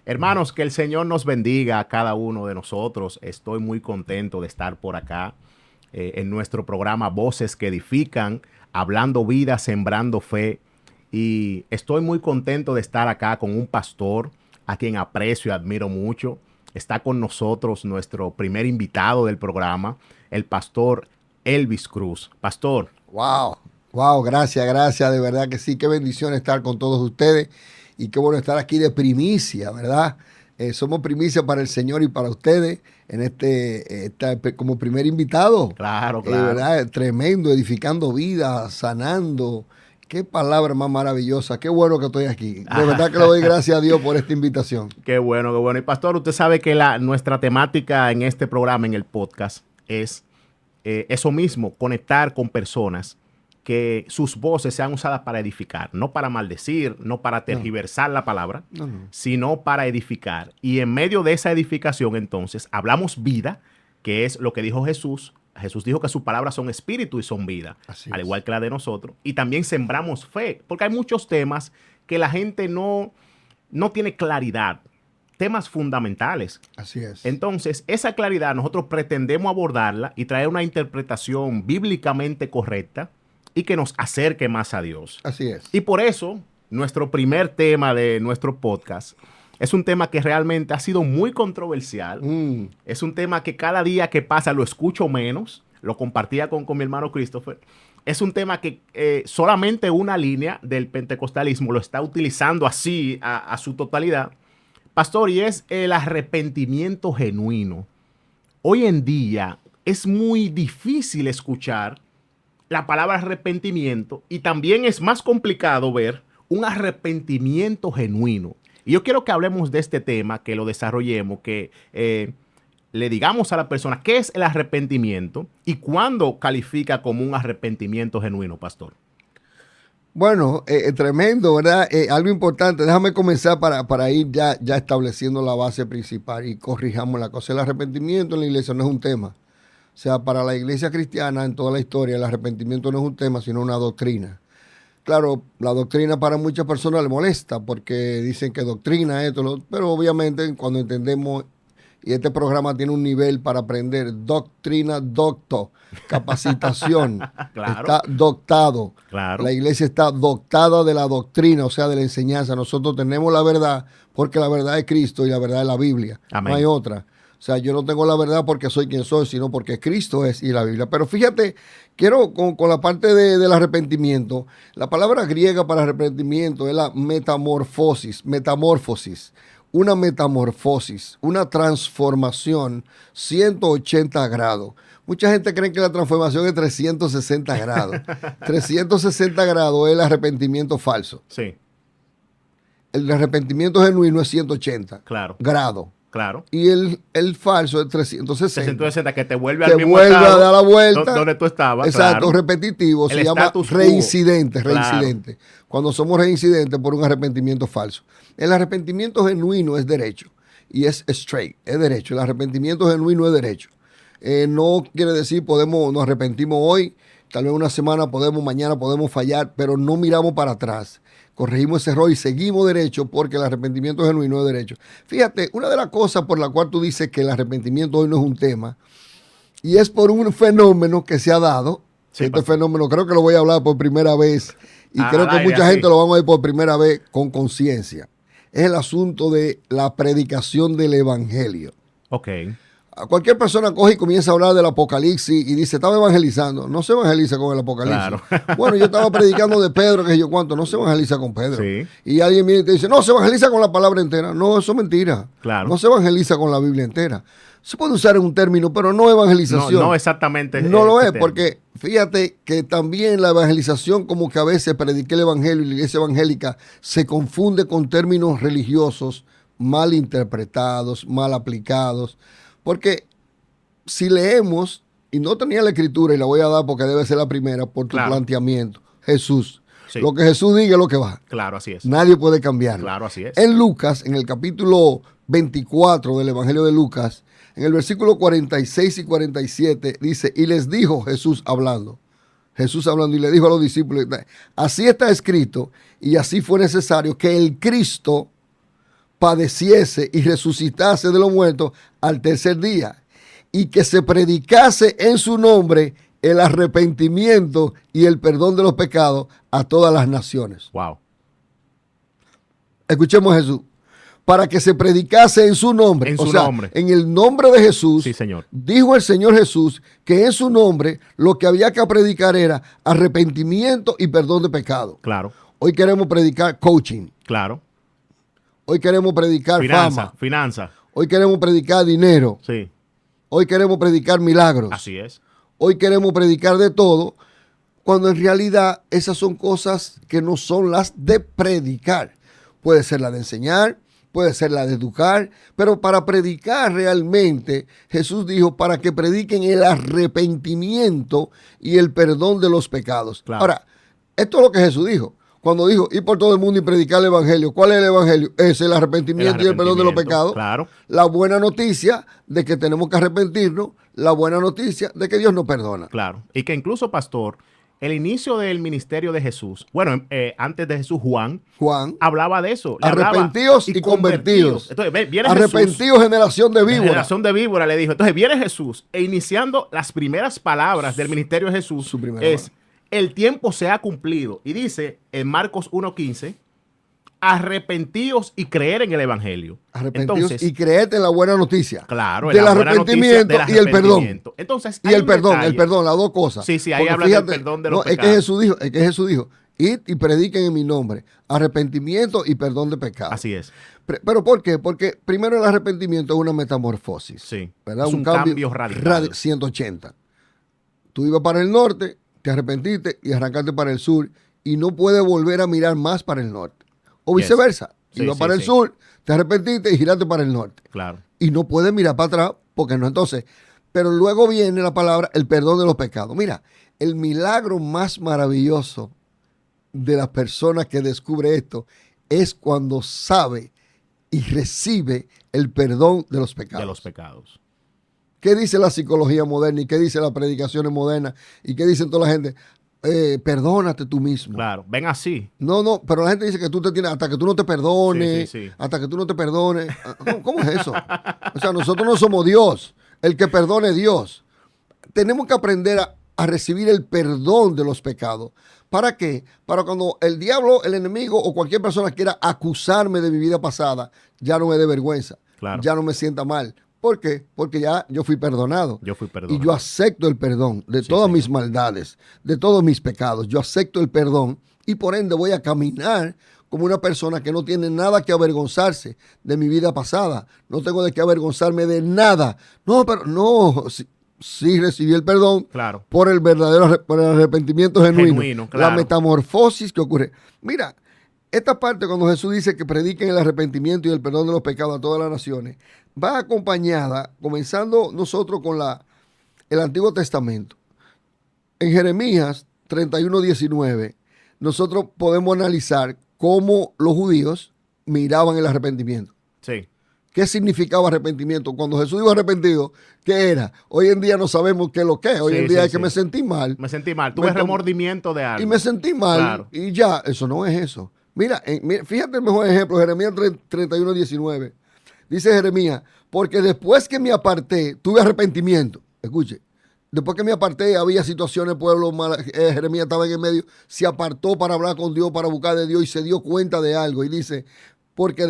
Hermanos, que el Señor nos bendiga a cada uno de nosotros. Estoy muy contento de estar por acá en nuestro programa Voces que Edifican, hablando vida, sembrando fe. Y estoy muy contento de estar acá con un pastor a quien aprecio y admiro mucho. Está con nosotros nuestro primer invitado del programa, el pastor Elvis Cruz. Pastor. Wow, wow, gracias, gracias, de verdad que sí, qué bendición estar con todos ustedes y qué bueno estar aquí de primicia, ¿verdad? Somos primicia para el Señor y para ustedes en como primer invitado, Claro, claro. ¿verdad? Tremendo, edificando vida, sanando. Qué palabra más maravillosa, qué bueno que estoy aquí. De verdad que le doy gracias a Dios por esta invitación. Qué bueno, qué bueno. Y pastor, usted sabe que nuestra temática en este programa, en el podcast, es eso mismo, conectar con personas que sus voces sean usadas para edificar, no para maldecir, no para No, tergiversar la palabra, no, no. sino para edificar. Y en medio de esa edificación, entonces, hablamos vida, que es lo que dijo Jesús. Jesús dijo que sus palabras son espíritu y son vida, Así al es. igual que la de nosotros. Y también sembramos fe, porque hay muchos temas que la gente no tiene claridad, temas fundamentales. Así es. Entonces, esa claridad nosotros pretendemos abordarla y traer una interpretación bíblicamente correcta y que nos acerque más a Dios. Así es. Y por eso, nuestro primer tema de nuestro podcast es un tema que realmente ha sido muy controversial. Mm, Es un tema que cada día que pasa lo escucho menos. Lo compartía con mi hermano Christopher. Es un tema que solamente una línea del pentecostalismo lo está utilizando así a su totalidad. Pastor, y es el arrepentimiento genuino. Hoy en día es muy difícil escuchar la palabra arrepentimiento y también es más complicado ver un arrepentimiento genuino. Y yo quiero que hablemos de este tema, que lo desarrollemos, que le digamos a la persona qué es el arrepentimiento y cuándo califica como un arrepentimiento genuino, pastor. Bueno, tremendo, ¿verdad? Algo importante, déjame comenzar para ir ya estableciendo la base principal y corrijamos la cosa. El arrepentimiento en la iglesia no es un tema. O sea, para la iglesia cristiana en toda la historia, el arrepentimiento no es un tema, sino una doctrina. Claro, la doctrina para muchas personas le molesta porque dicen que doctrina esto, pero obviamente cuando entendemos, y este programa tiene un nivel para aprender, doctrina, docto, capacitación, Claro, está doctado. La claro. iglesia está doctada de la doctrina, o sea, de la enseñanza. Nosotros tenemos la verdad porque la verdad es Cristo y la verdad es la Biblia. No hay Amén. otra. O sea, yo no tengo la verdad porque soy quien soy, sino porque Cristo es y la Biblia. Pero fíjate, quiero con la parte del arrepentimiento. La palabra griega para arrepentimiento es la metamorfosis. Una metamorfosis, una transformación 180 grados. Mucha gente cree que la transformación es 360 grados. 360 grados es el arrepentimiento falso. Sí, El arrepentimiento genuino es 180 claro, grados. claro. Y el falso es 360. 360 que te vuelve Te al mismo vuelve a estado dar la vuelta. donde tú estabas, Exacto, claro. repetitivo. El Se llama status quo. reincidente, Claro, reincidente. Cuando somos reincidentes por un arrepentimiento falso. El arrepentimiento genuino es derecho. Y es straight, es derecho. El arrepentimiento genuino es derecho. No quiere decir nos arrepentimos hoy, tal vez una semana podemos, mañana podemos fallar, pero no miramos para atrás. Corregimos ese error y seguimos derecho porque el arrepentimiento genuino es derecho. Fíjate, una de las cosas por la cual tú dices que el arrepentimiento hoy no es un tema, y es por un fenómeno que se ha dado. sí, Este pastor. fenómeno creo que lo voy a hablar por primera vez y creo Al que aire, mucha así. gente lo vamos a ver por primera vez con conciencia. Es el asunto de la predicación del evangelio. Ok, A cualquier persona coge y comienza a hablar del Apocalipsis y dice, estaba evangelizando. No se evangeliza con el Apocalipsis. claro. Bueno, yo estaba predicando de Pedro, que yo cuánto, no se evangeliza con Pedro. Sí, Y alguien viene y te dice, no, se evangeliza con la palabra entera. No, eso es mentira. claro. No se evangeliza con la Biblia entera. Se puede usar un término, pero no No, evangelización. no exactamente No lo ese es, término. porque fíjate que también la evangelización, como que a veces prediqué el evangelio y la iglesia evangélica se confunde con términos religiosos mal interpretados, mal aplicados. Porque si leemos, y no tenía la escritura y la voy a dar porque debe ser la primera por tu Claro. planteamiento, Jesús. Sí, Lo que Jesús diga es lo que va. claro, así es. Nadie puede cambiarlo. Claro, así es. En Lucas, en el capítulo 24 del Evangelio de Lucas, en el versículo 46 y 47, dice, y les dijo Jesús hablando, y le dijo a los discípulos, así está escrito y así fue necesario que el Cristo padeciese y resucitase de los muertos al tercer día, y que se predicase en su nombre el arrepentimiento y el perdón de los pecados a todas las naciones. Wow. Escuchemos a Jesús. Para que se predicase en su nombre, En su nombre. en el nombre de Jesús, Sí, Señor. dijo el Señor Jesús que en su nombre lo que había que predicar era arrepentimiento y perdón de pecado. Claro, Hoy queremos predicar coaching, claro. hoy queremos predicar fama, Finanza. hoy queremos predicar dinero, Sí, hoy queremos predicar milagros, así es. hoy queremos predicar de todo, cuando en realidad esas son cosas que no son las de predicar. Puede ser la de enseñar, puede ser la de educar, pero para predicar realmente, Jesús dijo, para que prediquen el arrepentimiento y el perdón de los pecados. Claro. Ahora, esto es lo que Jesús dijo. Cuando dijo, ir por todo el mundo y predicar el evangelio. ¿Cuál es el evangelio? Es el arrepentimiento y el perdón de los pecados. Claro. La buena noticia de que tenemos que arrepentirnos, la buena noticia de que Dios nos perdona. Claro. Y que incluso, pastor, el inicio del ministerio de Jesús, bueno, antes de Jesús, Juan hablaba de eso. Arrepentidos y convertidos. Entonces, viene arrepentidos, Jesús, generación de víbora. Generación de víbora, le dijo. Entonces viene Jesús e iniciando las primeras palabras del ministerio de Jesús es, el tiempo se ha cumplido. Y dice en Marcos 1:15, arrepentíos y creer en el evangelio. Arrepentíos Entonces, y creed en la buena noticia. Claro, del arrepentimiento y el perdón. Entonces, y el perdón, las dos cosas. Sí, ahí habla del perdón de los pecados. Es que Jesús dijo, id y prediquen en mi nombre, arrepentimiento y perdón de pecados. Así es. ¿Pero por qué? Porque primero el arrepentimiento es una metamorfosis. Sí, ¿verdad? es un cambio radical. 180. Tú ibas para el norte, te arrepentiste y arrancaste para el sur y no puedes volver a mirar más para el norte. O viceversa. Sí, ibas para el sur, te arrepentiste y giraste para el norte. Claro. Y no puedes mirar para atrás porque no. Entonces, pero luego viene la palabra el perdón de los pecados. Mira, el milagro más maravilloso de las personas que descubre esto es cuando sabe y recibe el perdón de los pecados. De los pecados. ¿Qué dice la psicología moderna y qué dice las predicaciones modernas y qué dicen toda la gente? Perdónate tú mismo. Claro, ven así. No, pero la gente dice que tú te tienes, hasta que tú no te perdones, Sí. hasta que tú no te perdones. ¿Cómo es eso? O sea, nosotros no somos Dios, el que perdone es Dios. Tenemos que aprender a recibir el perdón de los pecados. ¿Para qué? Para cuando el diablo, el enemigo o cualquier persona quiera acusarme de mi vida pasada, ya no me dé vergüenza, Claro. ya no me sienta mal. ¿Por qué? Porque ya yo fui perdonado. Y yo acepto el perdón de todas mis maldades, de todos mis pecados. Yo acepto el perdón y por ende voy a caminar como una persona que no tiene nada que avergonzarse de mi vida pasada. No tengo de qué avergonzarme de nada. No, pero no, sí recibí el perdón por el verdadero, por el arrepentimiento genuino. Claro. La metamorfosis que ocurre. Mira, esta parte cuando Jesús dice que prediquen el arrepentimiento y el perdón de los pecados a todas las naciones, va acompañada, comenzando nosotros con el Antiguo Testamento. En Jeremías 31:19, nosotros podemos analizar cómo los judíos miraban el arrepentimiento. Sí. ¿Qué significaba arrepentimiento? Cuando Jesús dijo arrepentido, ¿qué era? Hoy en día no sabemos qué es lo que es. Hoy en día es que me sentí mal. Me sentí mal. Tuve remordimiento de algo. Y me sentí mal. Claro. Y ya, eso no es eso. Mira, fíjate el mejor ejemplo, Jeremías 31:19. Dice Jeremías, porque después que me aparté, tuve arrepentimiento. Escuche, después que me aparté, había situaciones, pueblo, Jeremías estaba en el medio, se apartó para hablar con Dios, para buscar de Dios y se dio cuenta de algo. Y dice, porque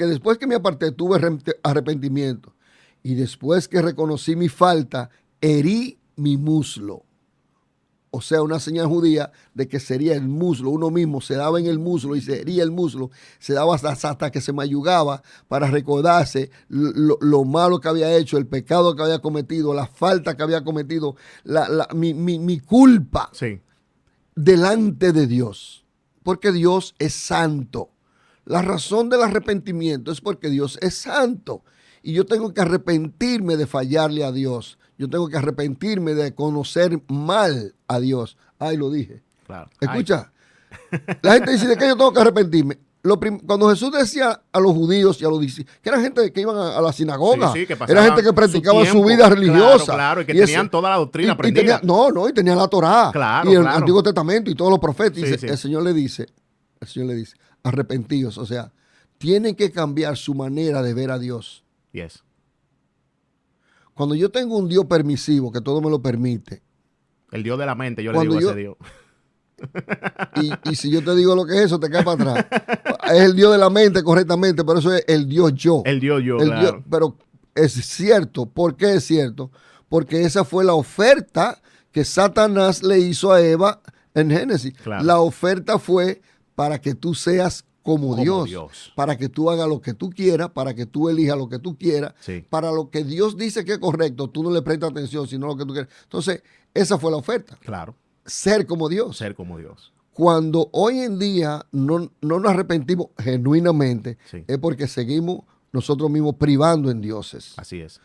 después que me aparté, tuve arrepentimiento. Y después que reconocí mi falta, herí mi muslo. O sea, una señal judía de que sería el muslo. Uno mismo se daba en el muslo y se hería el muslo. Se daba hasta que se mayugaba para recordarse lo malo que había hecho, el pecado que había cometido, la falta que había cometido, mi culpa delante de Dios. Porque Dios es santo. La razón del arrepentimiento es porque Dios es santo. Y yo tengo que arrepentirme de fallarle a Dios. Yo tengo que arrepentirme de conocer mal a Dios. Ay, lo dije. Claro. Escucha, la gente dice, ¿de qué yo tengo que arrepentirme? Cuando Jesús decía a los judíos y a los discípulos, que eran gente que iban a la sinagoga, era gente que practicaba su vida religiosa. Claro, y que tenían toda la doctrina aprendida. Y tenían la Torá. Claro, y el Antiguo Testamento y todos los profetas. Sí. El Señor le dice, arrepentíos, o sea, tienen que cambiar su manera de ver a Dios. Yes. Cuando yo tengo un Dios permisivo, que todo me lo permite, El Dios de la mente, yo le Cuando digo a yo- ese Dios. y si yo te digo lo que es eso, te cae para atrás. Es el Dios de la mente correctamente, pero eso es el Dios yo. El Dios yo, El claro. Dios, pero es cierto. ¿Por qué es cierto? Porque esa fue la oferta que Satanás le hizo a Eva en Génesis. Claro. La oferta fue para que tú seas como Como Dios, Dios. para que tú hagas lo que tú quieras, para que tú elijas lo que tú quieras, Sí. para lo que Dios dice que es correcto, tú no le prestas atención, sino lo que tú quieres. Entonces, esa fue la oferta, Claro. ser como Dios. Ser como Dios. Cuando hoy en día no nos arrepentimos genuinamente, Sí. es porque seguimos nosotros mismos privando en dioses. Así es.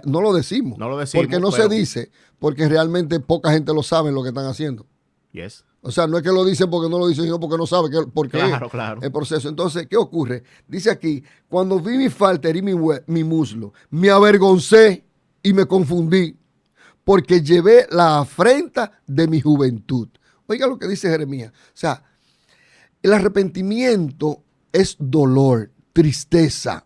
No lo decimos. No lo decimos, Porque no pero- se dice, porque realmente poca gente lo sabe lo que están haciendo. Yes. O sea, no es que lo dicen porque no lo dicen, sino porque no sabe por qué Claro, es claro. el proceso. Entonces, ¿qué ocurre? Dice aquí, cuando vi mi falta, herí mi muslo, me avergoncé y me confundí, porque llevé la afrenta de mi juventud. Oiga lo que dice Jeremías. O sea, el arrepentimiento es dolor, tristeza.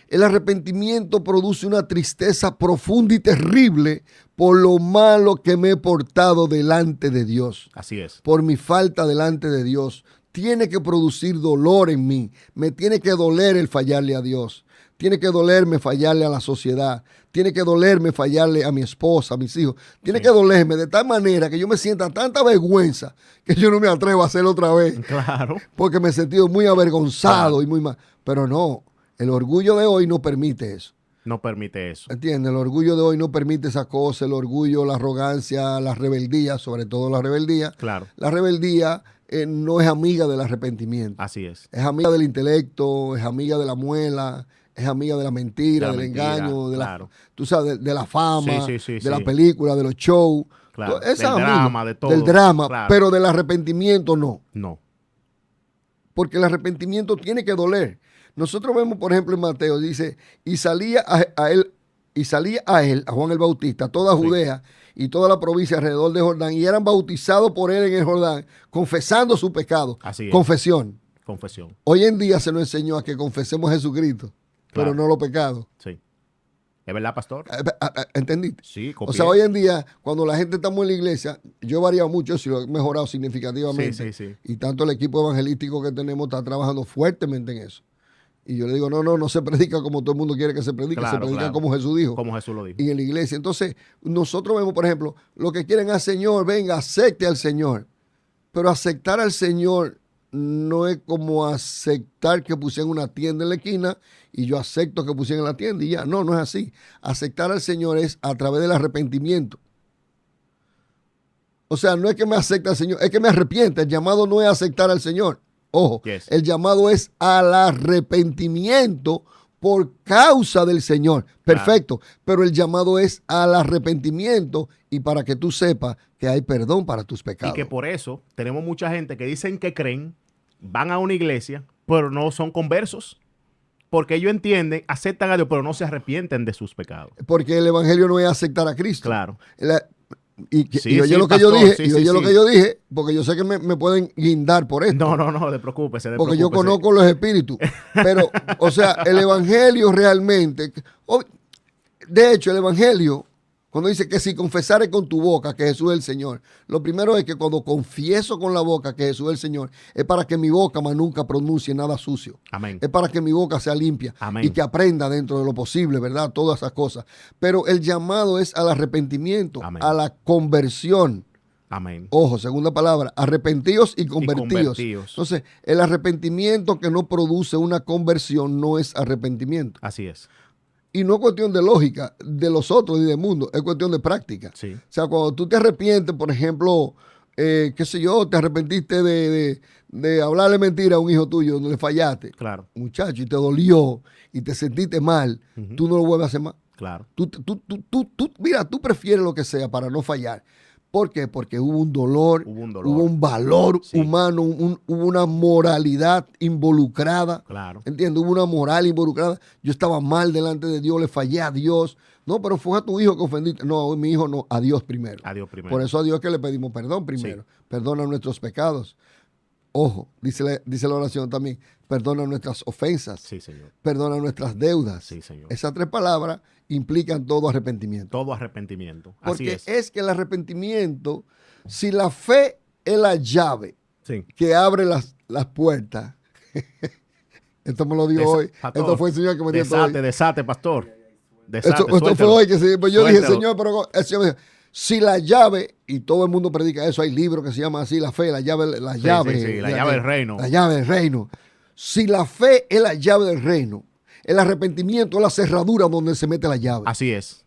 El arrepentimiento produce una tristeza profunda y terrible por lo malo que me he portado delante de Dios, Así es. por mi falta delante de Dios. Tiene que producir dolor en mí. Me tiene que doler el fallarle a Dios. Tiene que dolerme fallarle a la sociedad. Tiene que dolerme fallarle a mi esposa, a mis hijos. Tiene Sí. que dolerme de tal manera que yo me sienta tanta vergüenza que yo no me atrevo a hacerlo otra vez. Claro. Porque me he sentido muy avergonzado Claro. y muy mal. Pero no, el orgullo de hoy no permite eso. No permite eso. ¿Entiendes? El orgullo de hoy no permite esa cosa. El orgullo, la arrogancia, la rebeldía, sobre todo la rebeldía. Claro. La rebeldía no es amiga del arrepentimiento. Así es. Es amiga del intelecto, es amiga de la muela, es amiga de la mentira, De la del mentira, engaño, claro. tú sabes, de la fama, Sí, sí, sí, de la sí. película, de los shows. Claro. Esa es Del amiga drama, de todo. del drama, Claro. pero del arrepentimiento no. No. Porque el arrepentimiento tiene que doler. Nosotros vemos, por ejemplo, en Mateo, dice, y salía a él, a Juan el Bautista, toda Sí. Judea y toda la provincia alrededor de Jordán, y eran bautizados por él en el Jordán, confesando su pecado. Así es. Confesión. Confesión. Hoy en día se nos enseñó a que confesemos a Jesucristo, Claro. pero no los pecados. Sí. ¿Es verdad, pastor? ¿Entendiste? Sí, O sea, hoy en día, cuando la gente estamos en la iglesia, yo he variado mucho eso y lo he mejorado significativamente. Sí, sí, sí. Y tanto el equipo evangelístico que tenemos está trabajando fuertemente en eso. Y yo le digo, no se predica como todo el mundo quiere que se predique, Claro, se predica claro. como Jesús dijo. Como Jesús lo dijo. Y en la iglesia. Entonces, nosotros vemos, por ejemplo, lo que quieren al Señor, venga, acepte al Señor. Pero aceptar al Señor no es como aceptar que pusieran una tienda en la esquina y yo acepto que pusieran en la tienda y ya. No, no es así. Aceptar al Señor es a través del arrepentimiento. O sea, no es que me acepte al Señor, es que me arrepienta. El llamado no es aceptar al Señor. Ojo, Yes. el llamado es al arrepentimiento por causa del Señor. Perfecto. Pero el llamado es al arrepentimiento y para que tú sepas que hay perdón para tus Y pecados. que por eso tenemos mucha gente que dicen que creen, van a una iglesia, pero no son conversos. Porque ellos entienden, aceptan a Dios, pero no se arrepienten de sus pecados. Porque el evangelio no es aceptar a Cristo. Claro. Sí, Y oye sí, lo que pastor, yo dije, sí, y sí, oye lo sí. que yo dije, porque yo sé que me pueden guindar por esto. No, te preocupes. Porque yo conozco los espíritus. Pero, o sea, el evangelio realmente, de hecho, el evangelio, cuando dice que si confesares con tu boca que Jesús es el Señor, lo primero es que cuando confieso con la boca que Jesús es el Señor, es para que mi boca más nunca pronuncie nada sucio. Amén. Es para que mi boca sea limpia Amén. y que aprenda dentro de lo posible, ¿verdad? Todas esas cosas. Pero el llamado es al arrepentimiento, Amén. a la conversión. Amén. Ojo, segunda palabra, arrepentidos y convertidos. convertidos. Entonces, el arrepentimiento que no produce una conversión no es arrepentimiento. Así es. Y no es cuestión de lógica de los otros y del mundo, es cuestión de práctica. Sí. O sea, cuando tú te arrepientes, por ejemplo, qué sé yo, te arrepentiste de hablarle mentira a un hijo tuyo, donde le fallaste, Claro. muchacho, y te dolió y te sentiste mal, Ujú. tú no lo vuelves a hacer más. Claro. Mira, tú prefieres lo que sea para no fallar. ¿Por qué? Porque hubo un dolor, Hubo un dolor. hubo un valor Sí. humano, hubo una moralidad involucrada. Claro. ¿Entiendes? Hubo una moral involucrada. Yo estaba mal delante de Dios, le fallé a Dios. No, pero fue a tu hijo que ofendiste. No, mi hijo no, a Dios primero. A Dios primero. Por eso a Dios que le pedimos perdón primero. Sí. Perdona nuestros pecados. Ojo, dice la oración también, perdona nuestras ofensas, Sí, Señor. perdona nuestras deudas. Sí, Señor. Esas 3 palabras implican todo arrepentimiento. Todo arrepentimiento. Así Porque es. es que el arrepentimiento, si la fe es la llave Sí. que abre las puertas, esto me lo dio hoy, Pastor, esto fue el Señor que me dio esto hoy. Desate, pastor. Desate, Esto fue suéltelo. hoy que pues yo dije, Suéltelo. Señor, pero el Señor me dijo, si la llave, y todo el mundo predica eso, hay libros que se llaman así, la fe, la llave, la llave. Sí, la llave del reino. La llave del reino. Si la fe es la llave del reino, el arrepentimiento es la cerradura donde se mete la llave. Así es,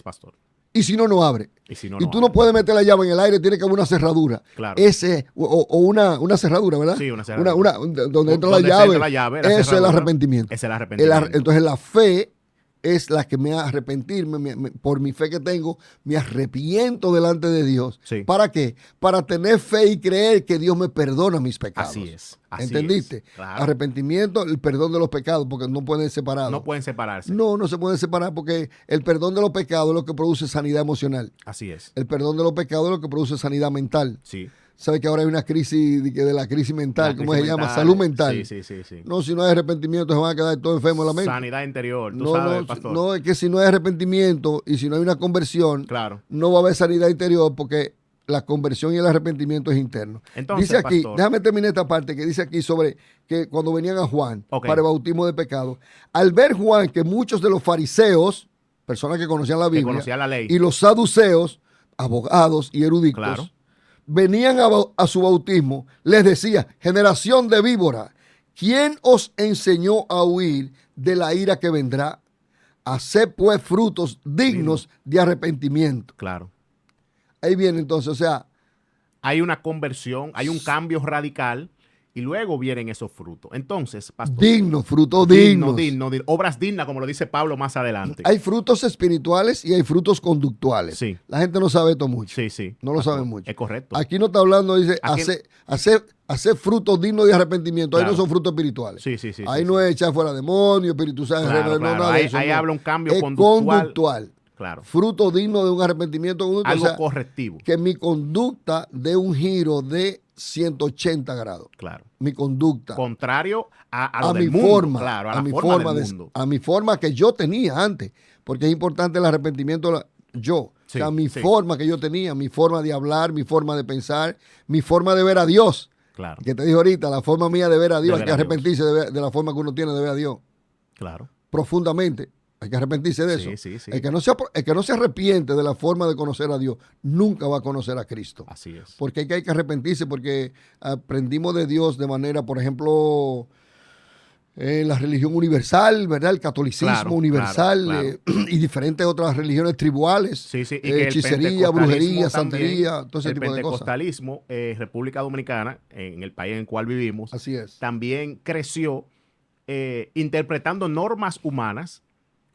pastor. Y si no, no abre. Y si no, Y no tú no abre. puedes meter la llave en el aire, tiene que haber una cerradura. Claro. O una cerradura, ¿verdad? Sí, una cerradura. Donde entra la Donde llave. entra la llave, la Eso es el cerradura. arrepentimiento. Es el arrepentimiento. Entonces la fe es la que me hace arrepentirme, por mi fe que tengo, me arrepiento delante de Dios. Sí. ¿Para qué? Para tener fe y creer que Dios me perdona mis pecados. Así es. ¿Entendiste? Claro. Arrepentimiento, el perdón de los pecados, porque no pueden separar. No pueden separarse. No se pueden separar porque el perdón de los pecados es lo que produce sanidad emocional. Así es. El perdón de los pecados es lo que produce sanidad mental. Sí. ¿Sabe que ahora hay una crisis de la crisis mental? La ¿Cómo crisis se llama? mental. Salud mental. Sí. No, si no hay arrepentimiento se van a quedar todos enfermos de la mente. Sanidad interior, tú sabes, pastor. No, es que si no hay arrepentimiento y si no hay una conversión, Claro. no va a haber sanidad interior porque la conversión y el arrepentimiento es interno. Entonces, dice aquí, pastor, déjame terminar esta parte que dice aquí sobre que cuando venían a Juan Ok. para el bautismo de pecado, al ver Juan que muchos de los fariseos, personas que conocían la que Biblia, conocía la ley. y los saduceos, abogados y eruditos, Claro. venían a su bautismo, les decía, generación de víbora, ¿quién os enseñó a huir de la ira que vendrá? Haced pues frutos dignos de arrepentimiento. Claro. Ahí viene entonces, o sea, Hay una conversión, hay un cambio radical y luego vienen esos frutos. Entonces, pastor. frutos dignos. Digno, obras dignas, como lo dice Pablo más adelante. Hay frutos espirituales y hay frutos conductuales. Sí. La gente no sabe esto mucho. Sí. No lo pastor, sabe mucho. Es correcto. Aquí no está hablando, dice, Aquí- hacer frutos dignos de arrepentimiento. Ahí Claro. no son frutos espirituales. Sí. Ahí no es echar fuera demonios, Espíritu Santo, Claro, no, claro. nada de Ahí, eso, ahí no. habla un cambio Es conductual. Claro. Fruto digno de un arrepentimiento conductual. Algo O sea, correctivo. que mi conducta dé un giro de 180 grados. Claro. Mi conducta. Contrario a lo a del mi mundo. forma. Claro, a a la mi forma del de- mundo. a mi forma que yo tenía antes. Porque es importante el arrepentimiento yo. O Sí, sea, mi sí. forma que yo tenía, mi forma de hablar, mi forma de pensar, mi forma de ver a Dios. Claro. Que te dije ahorita, la forma mía de ver a Dios, ver hay que a Dios. arrepentirse de la forma que uno tiene de ver a Dios. Claro. Profundamente. Hay que arrepentirse de Sí, eso. sí. El que no se arrepiente de la forma de conocer a Dios, nunca va a conocer a Cristo. Así es. Porque hay que arrepentirse porque aprendimos de Dios de manera, por ejemplo, la religión universal, ¿verdad? El catolicismo Claro, universal claro. Y diferentes otras religiones tribales. Sí. Y que el Hechicería, pentecostalismo brujería, también, santería, todo ese el tipo de cosas. pentecostalismo, República Dominicana, en el país en el cual vivimos, Así es. también creció interpretando normas humanas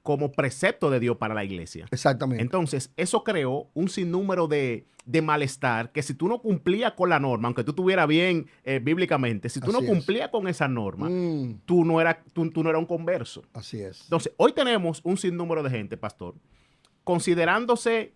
como precepto de Dios para la iglesia. Exactamente. Entonces, eso creó un sinnúmero de malestar que si tú no cumplías con la norma, aunque tú estuvieras bien bíblicamente, si tú Así no es. cumplías con esa norma, Mm, tú no eras un converso. así es. Entonces, hoy tenemos un sinnúmero de gente, pastor, considerándose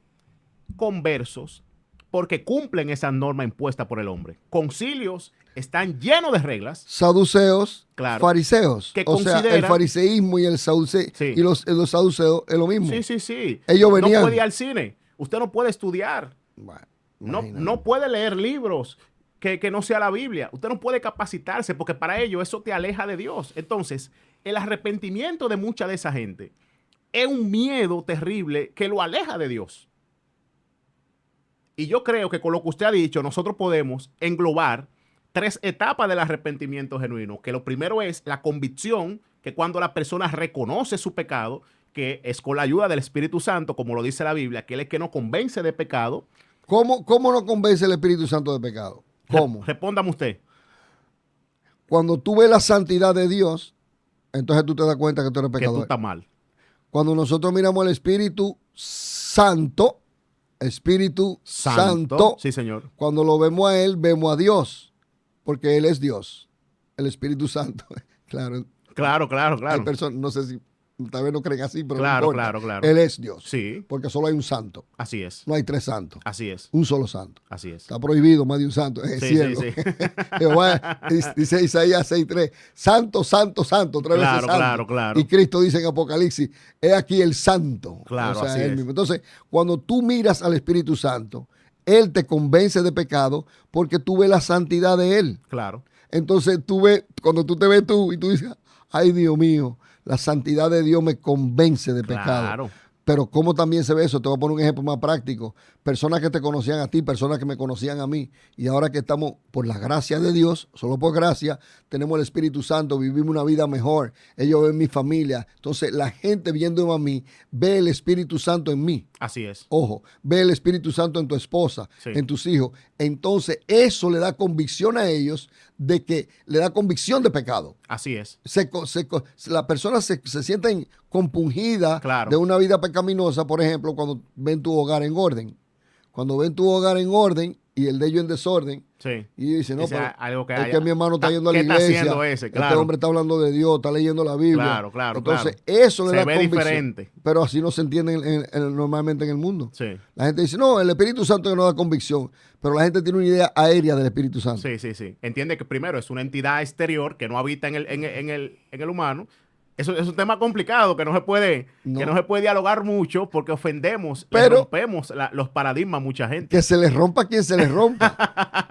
conversos porque cumplen esa norma impuesta por el hombre. Concilios están llenos de reglas. Saduceos, Claro. fariseos. Que o sea, el consideran- fariseísmo y el saduceo Sí. y los saduceos es lo mismo. Sí. Ellos venían- No puede ir al cine. Usted no puede estudiar. Bueno, No, imagínate. no puede leer libros que no sea la Biblia. Usted no puede capacitarse porque para ello eso te aleja de Dios. Entonces, el arrepentimiento de mucha de esa gente es un miedo terrible que lo aleja de Dios. Y yo creo que con lo que usted ha dicho, nosotros podemos englobar 3 etapas del arrepentimiento genuino. Que lo primero es la convicción, que cuando la persona reconoce su pecado, que es con la ayuda del Espíritu Santo, como lo dice la Biblia, que Él es que nos convence de pecado. ¿Cómo no convence el Espíritu Santo de pecado? ¿Cómo? Respóndame usted. Cuando tú ves la santidad de Dios, entonces tú te das cuenta que tú eres Que tú pecador. estás mal. Cuando nosotros miramos al Espíritu Santo, Sí, señor. cuando lo vemos a Él, vemos a Dios, porque Él es Dios, el Espíritu Santo. Claro, Claro. hay personas, no sé si Tal vez no creen así, pero Claro, no importa. claro, claro. Él es Dios. Sí, Porque solo hay un santo. así es. No hay tres santos. Así es. Un solo santo. Así es. Está prohibido más de un santo en el Sí, cielo. sí, sí. Jehová, dice Isaías 6:3, santo, santo, santo, tres veces Claro, santo. claro, claro. Y Cristo dice en Apocalipsis, he aquí el santo. Claro, O sea, así él es. mismo. Entonces, cuando tú miras al Espíritu Santo, Él te convence de pecado porque tú ves la santidad de Él. Claro. Entonces tú ves, cuando tú te ves tú y tú dices, ay Dios mío, la santidad de Dios me convence de pecado. Claro. Pero ¿cómo también se ve eso? Te voy a poner un ejemplo más práctico. Personas que te conocían a ti, personas que me conocían a mí. Y ahora que estamos, por la gracia de Dios, solo por gracia, tenemos el Espíritu Santo, vivimos una vida mejor. Ellos ven mi familia. Entonces la gente viendo a mí, ve el Espíritu Santo en mí. Así es. Ojo, ve el Espíritu Santo en tu esposa, Sí. en tus hijos. Entonces eso le da convicción a ellos de que le da convicción de pecado. Así es. Las personas se sienten compungidas Claro. de una vida pecaminosa, por ejemplo, cuando ven tu hogar en orden. Cuando ven tu hogar en orden y el de ellos en desorden, Sí. y dicen, no, Dice pero algo que es haya- que mi hermano está yendo a la ¿qué está iglesia, haciendo ese? este Claro. hombre está hablando de Dios, está leyendo la Biblia. Claro, claro, Entonces, claro. eso le Se da ve convicción. diferente. Pero así no se entiende normalmente en el mundo. Sí. La gente dice, no, el Espíritu Santo que no da convicción, pero la gente tiene una idea aérea del Espíritu Santo. Sí, sí, sí. Entiende que primero es una entidad exterior que no habita en el humano. Eso es un tema complicado que no se puede dialogar mucho porque ofendemos, le Pero- rompemos los paradigmas a mucha gente. Que se les rompa a quien se les rompa.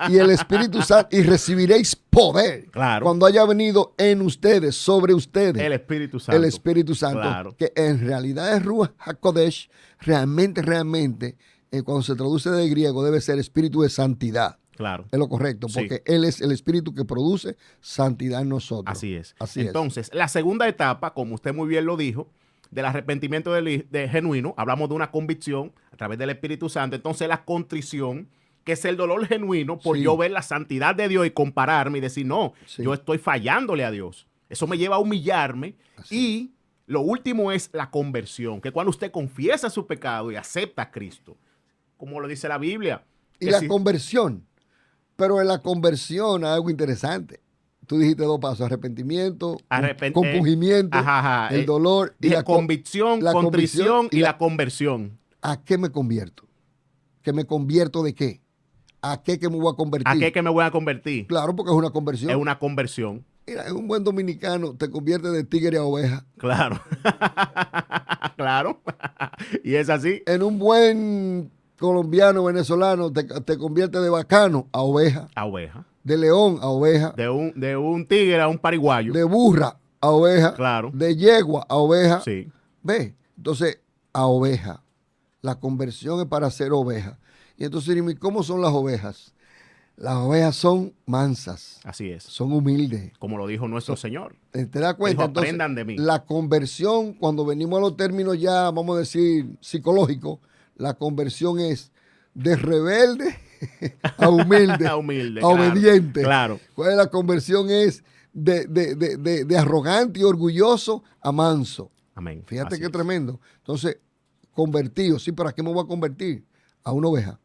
Y el Espíritu Santo, y recibiréis poder Claro. cuando haya venido en ustedes, sobre ustedes, El Espíritu Santo. el Espíritu Santo. Claro. Que en realidad es Ruach HaKodesh, realmente, cuando se traduce del griego, debe ser espíritu de santidad. Claro. Es lo correcto, Sí. porque Él es el espíritu que produce santidad en nosotros. Así es. Así es. Entonces, la segunda etapa, como usted muy bien lo dijo, del arrepentimiento de genuino, hablamos de una convicción a través del Espíritu Santo. Entonces, la contrición, que es el dolor genuino por Sí. yo ver la santidad de Dios y compararme y decir, no, Sí. yo estoy fallándole a Dios. Eso me lleva a humillarme. Así. Y lo último es la conversión, que cuando usted confiesa su pecado y acepta a Cristo, como lo dice la Biblia. Y que la si- conversión. Pero en la conversión hay algo interesante. Tú dijiste dos pasos: arrepentimiento, compungimiento, ajá, ajá, el dolor y dije la convicción, la contrición convicción y la conversión. ¿A qué me convierto? ¿Que me convierto de qué? ¿A qué que me voy a convertir? ¿A qué que me voy a convertir? Claro, porque es una conversión. Es una conversión. Mira, en un buen dominicano te convierte de tigre a oveja. Claro. Claro. Y es así. En un buen colombiano, venezolano, te convierte de bacano a oveja. A oveja. De león a oveja. De un tigre a un pariguayo. De burra a oveja. Claro. De yegua a oveja. Sí. Ve, entonces, a oveja. La conversión es para ser oveja. Y entonces, ¿y cómo son las ovejas? Las ovejas son mansas, Así es. son humildes. Como lo dijo nuestro Señor. ¿Te das cuenta? Dijo, Entonces, aprendan de mí. la conversión, cuando venimos a los términos ya, vamos a decir, psicológicos, la conversión es de rebelde a humilde, A humilde, a obediente. Claro. ¿Cuál es la conversión? Es de arrogante y orgulloso a manso. Amén. Fíjate Así qué es. tremendo. Entonces, convertido, sí, pero ¿a qué me voy a convertir? A una oveja.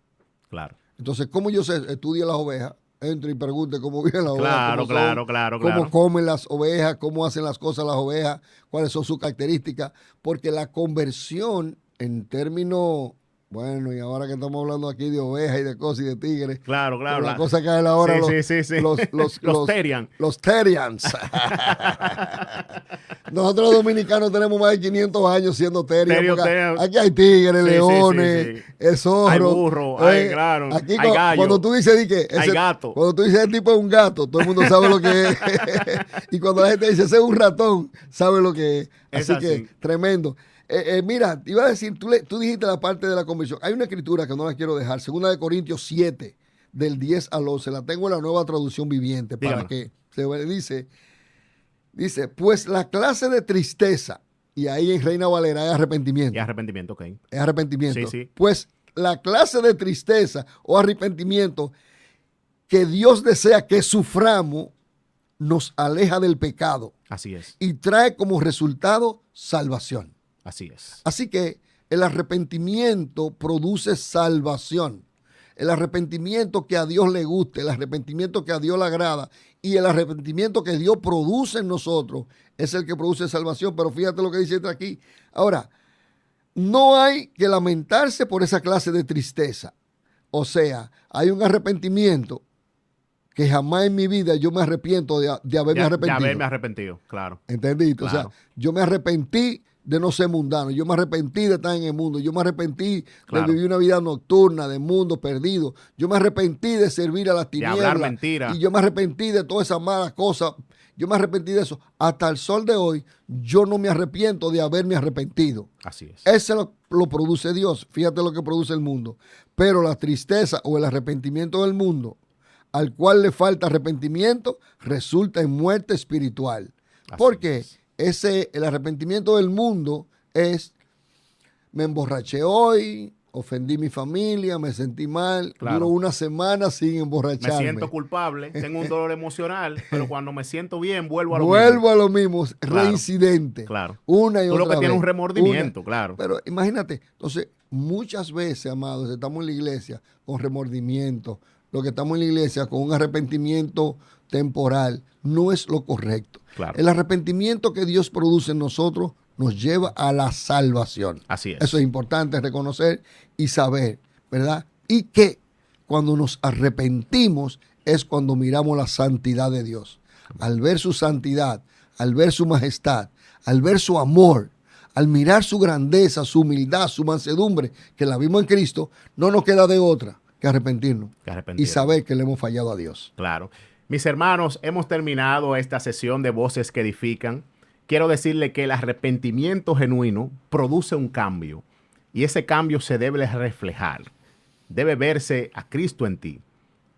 Claro. Entonces, ¿cómo yo estudie las ovejas? Entro y pregunte cómo viven las ovejas. Claro, cómo son, claro. cómo comen las ovejas, cómo hacen las cosas las ovejas, cuáles son sus características. Porque la conversión, en términos, bueno, y ahora que estamos hablando aquí de ovejas y de cosas y de tigres, Claro. la cosa que hay ahora, Sí. los Terian. Los Terians. Nosotros los dominicanos tenemos más de 500 años siendo Terians. Aquí hay tigres, Sí, leones, zorros. Hay burro, hay, claro. Aquí hay gallo. cuando tú dices que hay gato. Cuando tú dices el tipo es un gato, todo el mundo sabe lo que es. Y cuando la gente dice ese es un ratón, sabe lo que es. Es Así que así. tremendo. Mira, te iba a decir, tú dijiste la parte de la conversión. Hay una escritura que no la quiero dejar, 2 Corintios 7, del 10 al 11. La tengo en la Nueva Traducción Viviente para Dígame. que se dice, pues la clase de tristeza, y ahí en Reina Valera es arrepentimiento. Y arrepentimiento, ok. Es arrepentimiento. Sí. Pues la clase de tristeza o arrepentimiento que Dios desea que suframos nos aleja del pecado Así es. y trae como resultado salvación. Así es. Así que el arrepentimiento produce salvación. el arrepentimiento que a Dios le guste, el arrepentimiento que a Dios le agrada y el arrepentimiento que Dios produce en nosotros es el que produce salvación. Pero fíjate lo que dice aquí. Ahora, no hay que lamentarse por esa clase de tristeza. O sea, hay un arrepentimiento que jamás en mi vida yo me arrepiento de haberme arrepentido. De haberme arrepentido, claro. ¿Entendiste? Claro. O sea, yo me arrepentí de no ser mundano, yo me arrepentí de estar en el mundo, yo me arrepentí de vivir una vida nocturna, de mundo perdido, yo me arrepentí de servir a las tinieblas. De hablar mentira. Y yo me arrepentí de todas esas malas cosas, yo me arrepentí de eso. Hasta el sol de hoy, yo no me arrepiento de haberme arrepentido. Así es. Ese lo produce Dios, fíjate lo que produce el mundo. Pero la tristeza o el arrepentimiento del mundo, al cual le falta arrepentimiento, resulta en muerte espiritual. Porque el arrepentimiento del mundo es, me emborraché hoy, ofendí a mi familia, me sentí mal, duro una semana sin emborracharme. Me siento culpable, tengo un dolor emocional, pero cuando me siento bien, vuelvo a lo mismo. Vuelvo a lo mismo, reincidente. Claro. Una y otra vez. Tú lo que tienes un remordimiento, claro. Pero imagínate, entonces, muchas veces, amados, estamos en la iglesia con remordimiento, lo que estamos en la iglesia con un arrepentimiento temporal, no es lo correcto. Claro. El arrepentimiento que Dios produce en nosotros nos lleva a la salvación. Así es. Eso es importante reconocer y saber, ¿verdad? Y que cuando nos arrepentimos es cuando miramos la santidad de Dios. Al ver su santidad, al ver su majestad, al ver su amor, al mirar su grandeza, su humildad, su mansedumbre, que la vimos en Cristo, no nos queda de otra que arrepentirnos. Y saber que le hemos fallado a Dios. Claro. Mis hermanos, hemos terminado esta sesión de Voces que Edifican. Quiero decirle que el arrepentimiento genuino produce un cambio y ese cambio se debe reflejar. Debe verse a Cristo en ti.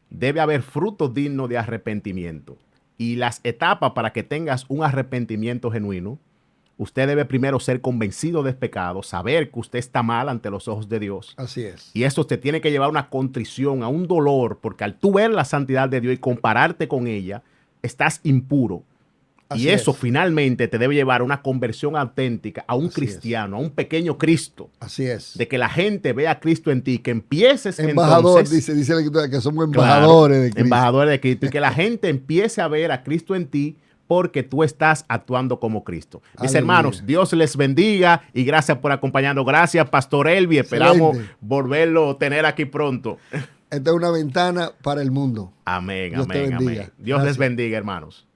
Debe haber frutos dignos de arrepentimiento. Y las etapas para que tengas un arrepentimiento genuino, usted debe primero ser convencido del pecado, saber que usted está mal ante los ojos de Dios. Así es. Y eso te tiene que llevar a una contrición, a un dolor, porque al tú ver la santidad de Dios y compararte con ella, estás impuro. Así y eso es. Finalmente te debe llevar a una conversión auténtica, a un cristiano, a un pequeño Cristo. Así es. De que la gente vea a Cristo en ti, que empieces embajador, entonces... dice la Escritura, que somos embajadores de Cristo. Embajadores de Cristo. Y que la gente empiece a ver a Cristo en ti porque tú estás actuando como Cristo. Mis hermanos, Dios les bendiga y gracias por acompañarnos. Gracias, Pastor Elvi. Esperamos volverlo a tener aquí pronto. Esta es una ventana para el mundo. Amén, Dios amén, amén. Dios les bendiga, hermanos.